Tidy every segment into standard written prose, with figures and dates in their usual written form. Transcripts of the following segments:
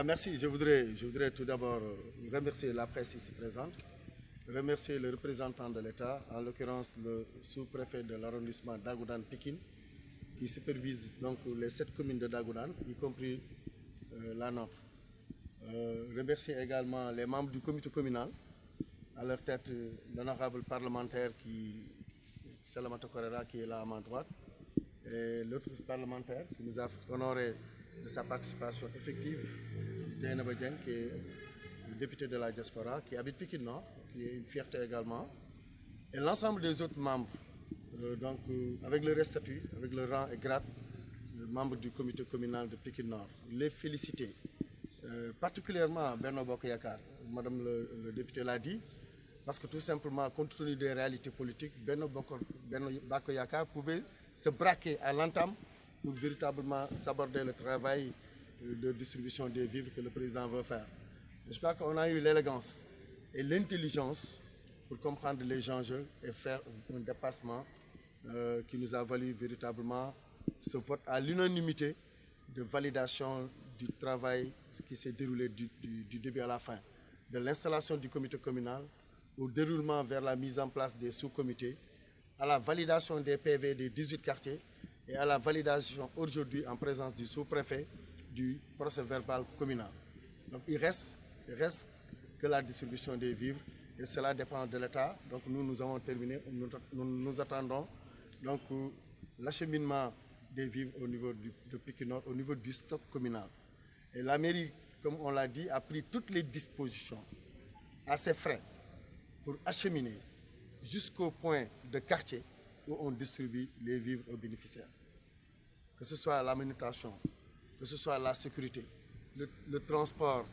Merci. Je voudrais tout d'abord remercier la presse ici présente, remercier le représentant de l'État, en l'occurrence le sous-préfet de l'arrondissement d'Agoudane-Pikine, qui supervise donc les 7 communes de Dagoudane, y compris la nôtre. Remercier également les membres du comité communal, à leur tête l'honorable parlementaire Salamata Korera, qui est là à ma droite, et l'autre parlementaire qui nous a honoré de sa participation effective, Dieynaba Dieng, qui est le député de la diaspora, qui habite Pikine Nord, qui est une fierté également, et l'ensemble des autres membres, avec leur statut, avec leur rang et grade, membres du comité communal de Pikine Nord. Les féliciter, particulièrement Benno Bokk Yakaar, madame le député l'a dit, parce que tout simplement, compte tenu des réalités politiques, Benno Bokk Yakaar pouvait se braquer à l'entame pour véritablement s'aborder le travail de distribution des vivres que le président veut faire. Je crois qu'on a eu l'élégance et l'intelligence pour comprendre les enjeux et faire un dépassement qui nous a valu véritablement ce vote à l'unanimité de validation du travail qui s'est déroulé du début à la fin, de l'installation du comité communal au déroulement vers la mise en place des sous-comités, à la validation des PV des 18 quartiers et à la validation aujourd'hui en présence du sous-préfet du procès-verbal communal. Donc il reste que la distribution des vivres et cela dépend de l'État. Donc nous avons terminé, nous attendons donc l'acheminement des vivres au niveau de Pikine Nord, au niveau du stock communal. Et la mairie, comme on l'a dit, a pris toutes les dispositions à ses frais pour acheminer jusqu'au point de quartier où on distribue les vivres aux bénéficiaires. Que ce soit la manutention, que ce soit la sécurité, le transport,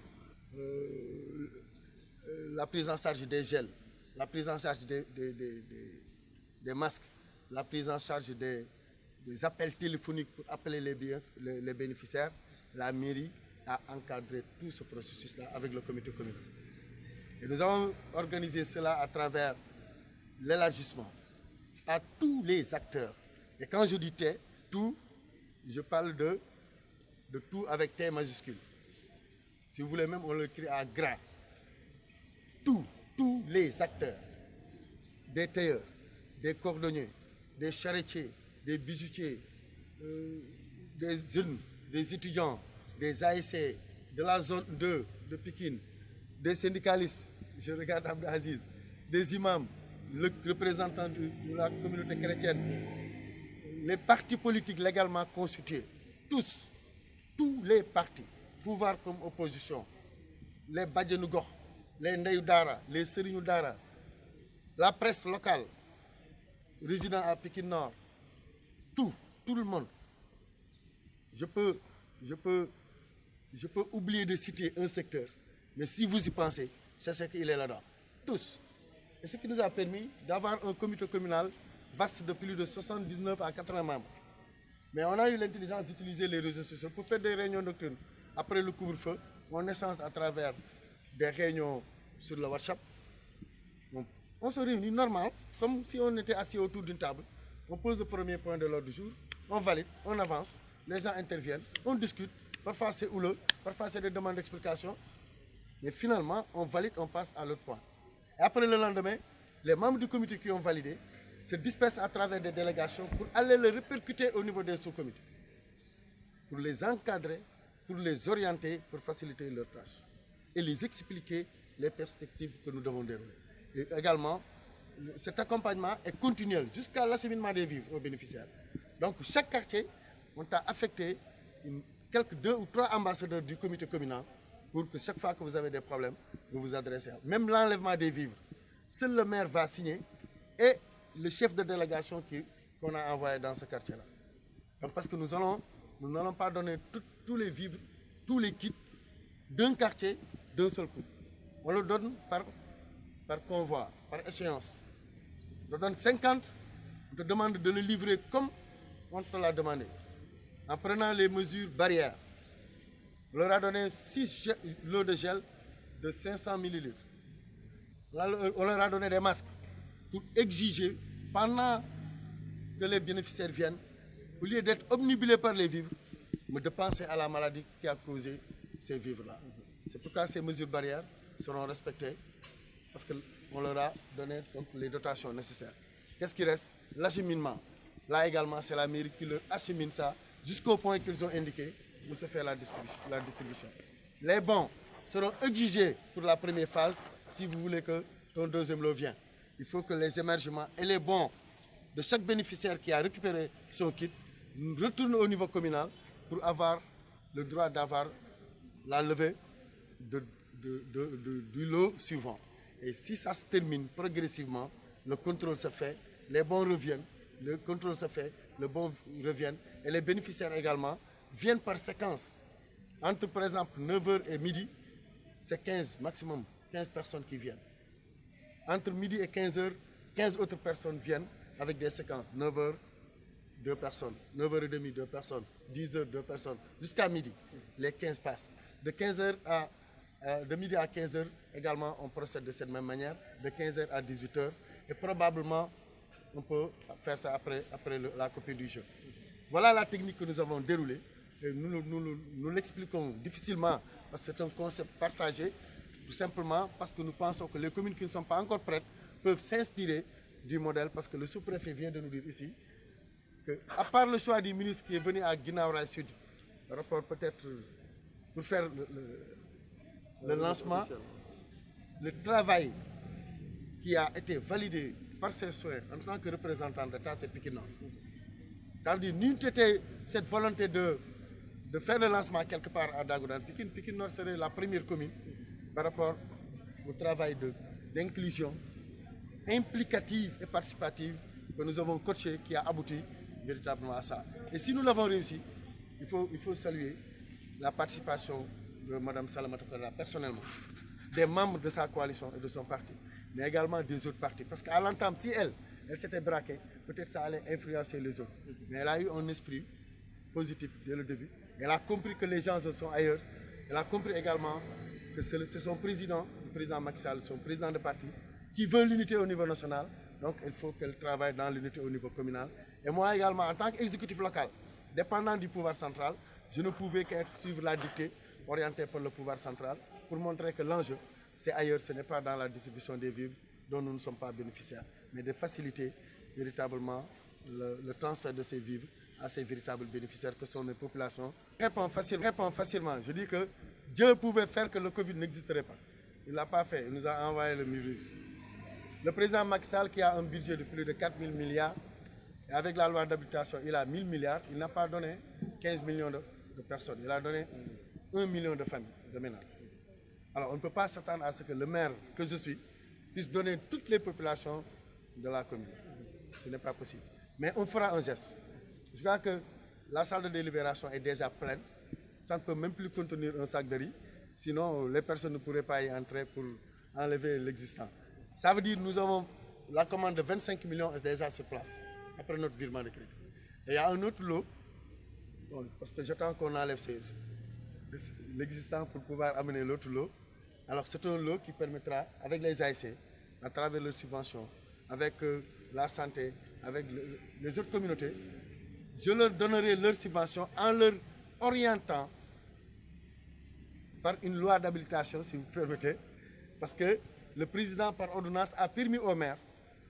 la prise en charge des gels, la prise en charge des masques, la prise en charge des appels téléphoniques pour appeler les bénéficiaires, la mairie a encadré tout ce processus-là avec le comité communal. Et nous avons organisé cela à travers l'élargissement à tous les acteurs. Et quand je dis tout, je parle de tout avec T majuscule. Si vous voulez même, on l'écrit à gras. Tous les acteurs, des tailleurs, des cordonniers, des charretiers, des bijoutiers, des jeunes, des étudiants, des ASC, de la zone 2 de Pikine, des syndicalistes, je regarde Abdou Aziz, des imams, le représentant de la communauté chrétienne, les partis politiques légalement constitués, tous les partis, pouvoir comme opposition, les Badianou Gox, les Ndeyou Dara, les Serigne Dara, la presse locale, résidant à Pikine Nord, tout le monde. Je peux oublier de citer un secteur, mais si vous y pensez, c'est ce qu'il est là-dedans. Tous. Et ce qui nous a permis d'avoir un comité communal vaste de plus de 79 à 80 membres. Mais on a eu l'intelligence d'utiliser les réseaux sociaux pour faire des réunions nocturnes. Après le couvre-feu, on échange à travers des réunions sur le WhatsApp. On se réunit normal, comme si on était assis autour d'une table. On pose le premier point de l'ordre du jour, on valide, on avance, les gens interviennent, on discute. Parfois c'est houleux, parfois c'est des demandes d'explication. Mais finalement, on valide, on passe à l'autre point. Et après le lendemain, les membres du comité qui ont validé se dispersent à travers des délégations pour aller le répercuter au niveau des sous-comités, pour les encadrer, pour les orienter, pour faciliter leurs tâches et les expliquer les perspectives que nous devons dérouler. Et également, cet accompagnement est continuel jusqu'à l'acheminement des vivres aux bénéficiaires. Donc chaque quartier, on a affecté quelques 2 ou 3 ambassadeurs du comité communal pour que chaque fois que vous avez des problèmes, vous vous adressez à eux. Même l'enlèvement des vivres, seul le maire va signer et le chef de délégation qu'on a envoyé dans ce quartier-là. Donc parce que nous n'allons pas donner tous les vivres, tous les kits d'un quartier d'un seul coup. On le donne par convoi, par échéance. On te donne 50, on te demande de le livrer comme on te l'a demandé, en prenant les mesures barrières. On leur a donné 6 lots de gel de 500 millilitres. On leur a donné des masques pour exiger, pendant que les bénéficiaires viennent, au lieu d'être obnubilés par les vivres, mais de penser à la maladie qui a causé ces vivres-là. C'est pourquoi ces mesures barrières seront respectées parce qu'on leur a donné donc, les dotations nécessaires. Qu'est-ce qui reste? L'acheminement. Là également, c'est la mairie qui leur achemine ça jusqu'au point qu'ils ont indiqué où se fait la distribution. Les bons seront exigés pour la première phase si vous voulez que ton deuxième lot vienne. Il faut que les émergements et les bons de chaque bénéficiaire qui a récupéré son kit retournent au niveau communal pour avoir le droit d'avoir la levée du lot suivant. Et si ça se termine progressivement, le contrôle se fait, les bons reviennent, le contrôle se fait, le bon revient et les bénéficiaires également viennent par séquence. Entre par exemple 9h et midi, c'est 15, maximum 15 personnes qui viennent. Entre midi et 15h, 15 autres personnes viennent avec des séquences. 9h, 2 personnes, 9h30, 2 personnes, 10h, 2 personnes, jusqu'à midi. Les 15 passent. De midi à 15h également, on procède de cette même manière, de 15h à 18h. Et probablement, on peut faire ça après la copie du jeu. Voilà la technique que nous avons déroulée. Et nous l'expliquons difficilement parce que c'est un concept partagé, tout simplement parce que nous pensons que les communes qui ne sont pas encore prêtes peuvent s'inspirer du modèle parce que le sous-préfet vient de nous dire ici qu'à part le choix du ministre qui est venu à Guinaw Rail Sud, rapport peut-être pour faire le lancement, le travail qui a été validé par ses soins en tant que représentant d'État, c'est Pikine Nord. Ça veut dire n'eût été cette volonté de faire le lancement quelque part à Dagoudane, Pikine Nord serait la première commune par rapport au travail d'inclusion implicative et participative que nous avons coaché qui a abouti véritablement à ça. Et si nous l'avons réussi, il faut saluer la participation de Mme Salamata Kadra personnellement, des membres de sa coalition et de son parti, mais également des autres partis. Parce qu'à l'entame, si elle s'était braquée, peut-être ça allait influencer les autres. Mais elle a eu un esprit positif dès le début. Elle a compris que les gens sont ailleurs. Elle a compris également que c'est son président, le président Macky Sall, son président de parti, qui veut l'unité au niveau national. Donc il faut qu'elle travaille dans l'unité au niveau communal. Et moi également, en tant qu'exécutif local, dépendant du pouvoir central, je ne pouvais qu'être suivre la dictée orientée par le pouvoir central pour montrer que l'enjeu, c'est ailleurs, ce n'est pas dans la distribution des vivres dont nous ne sommes pas bénéficiaires, mais de faciliter véritablement le transfert de ces vivres à ces véritables bénéficiaires que sont les populations. Répond facilement. Je dis que Dieu pouvait faire que le Covid n'existerait pas. Il ne l'a pas fait, il nous a envoyé le virus. Le président Macky Sall qui a un budget de plus de 4 000 milliards, et avec la loi d'habitation, il a 1 000 milliards, il n'a pas donné 15 millions de personnes, il a donné 1 million de familles, de ménages. Alors on ne peut pas s'attendre à ce que le maire que je suis puisse donner toutes les populations de la commune. Ce n'est pas possible. Mais on fera un geste. Je crois que la salle de délibération est déjà pleine. Ça ne peut même plus contenir un sac de riz. Sinon, les personnes ne pourraient pas y entrer pour enlever l'existant. Ça veut dire que nous avons la commande de 25 millions est déjà sur place, après notre virement de crédit. Et il y a un autre lot, parce que j'attends qu'on enlève l'existant pour pouvoir amener l'autre lot. Alors c'est un lot qui permettra, avec les ASC, à travers leurs subventions, avec la santé, avec les autres communautés, je leur donnerai leurs subventions en leur orientant par une loi d'habilitation, si vous permettez, parce que le président, par ordonnance, a permis au maire,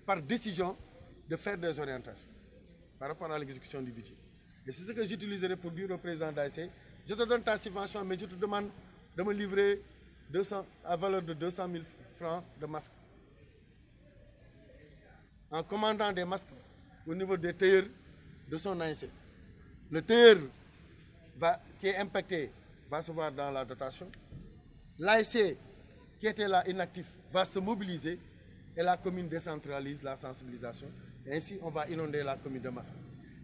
par décision, de faire des orientations par rapport à l'exécution du budget. Et c'est ce que j'utiliserai pour dire au président d'ASC, je te donne ta subvention, mais je te demande de me livrer à valeur de 200 000 francs de masques. En commandant des masques au niveau des tailleurs de son ASC. Le tailleur qui est impacté va se voir dans la dotation. L'ASC qui était là inactif va se mobiliser et la commune décentralise la sensibilisation. Et ainsi, on va inonder la commune de masques.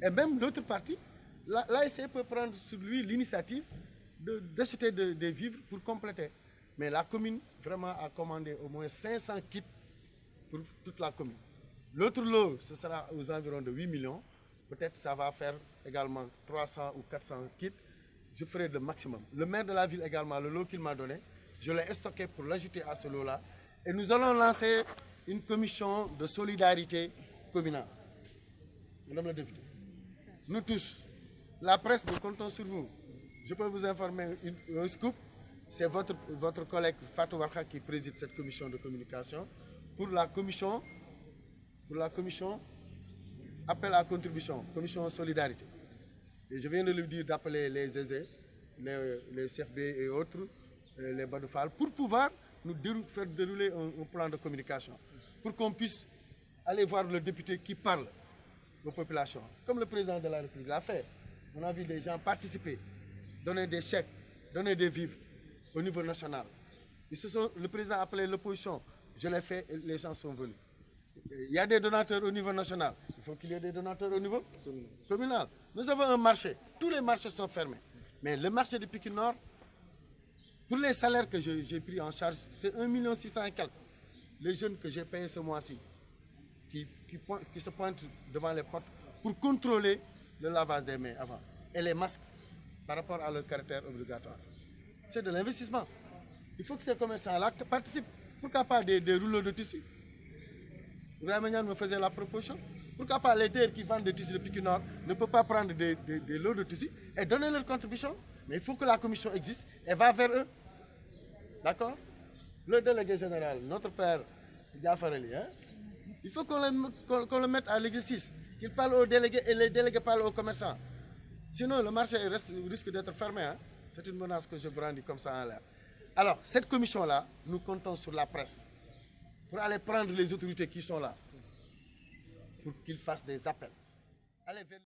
Et même l'autre partie, l'ASC peut prendre sur lui l'initiative d'acheter des vivres pour compléter. Mais la commune vraiment a commandé au moins 500 kits pour toute la commune. L'autre lot, ce sera aux environs de 8 millions. Peut-être ça va faire également 300 ou 400 kits. Je ferai le maximum. Le maire de la ville également, le lot qu'il m'a donné, je l'ai stocké pour l'ajouter à ce lot-là. Et nous allons lancer une commission de solidarité communale. Madame la députée, nous tous, la presse, nous comptons sur vous. Je peux vous informer un scoop. c'est votre collègue Fatou Warkha qui préside cette commission de communication pour la commission appel à contribution, commission solidarité. Et je viens de lui dire d'appeler les aisés, les CFB et autres, les Badoufal, pour pouvoir nous faire dérouler un plan de communication, pour qu'on puisse aller voir le député qui parle aux populations, comme le président de la République l'a fait. On a vu des gens participer, donner des chèques, donner des vivres au niveau national. Le président a appelé l'opposition, je l'ai fait et les gens sont venus. Il y a des donateurs au niveau national, il faut qu'il y ait des donateurs au niveau communal. Nous avons un marché, tous les marchés sont fermés. Mais le marché de Pikine Nord, pour les salaires que j'ai pris en charge, c'est 1,6 million et quelques. Les jeunes que j'ai payés ce mois-ci, qui se pointent devant les portes pour contrôler le lavage des mains avant et les masques par rapport à leur caractère obligatoire. C'est de l'investissement. Il faut que ces commerçants-là participent. Pourquoi pas des rouleaux de tissu? Ramagnan me faisait la proposition. Pourquoi pas les terres qui vendent des tissus de Pikine Nord ne peuvent pas prendre des lots de tissus et donner leur contribution? Mais il faut que la commission existe et va vers eux. D'accord? Le délégué général, notre père Diafareli, il faut qu'on le mette à l'exercice, qu'il parle aux délégués et les délégués parlent aux commerçants. Sinon, le marché risque d'être fermé. C'est une menace que je brandis comme ça en l'air. Alors, cette commission-là, nous comptons sur la presse pour aller prendre les autorités qui sont là, pour qu'ils fassent des appels. Allez vers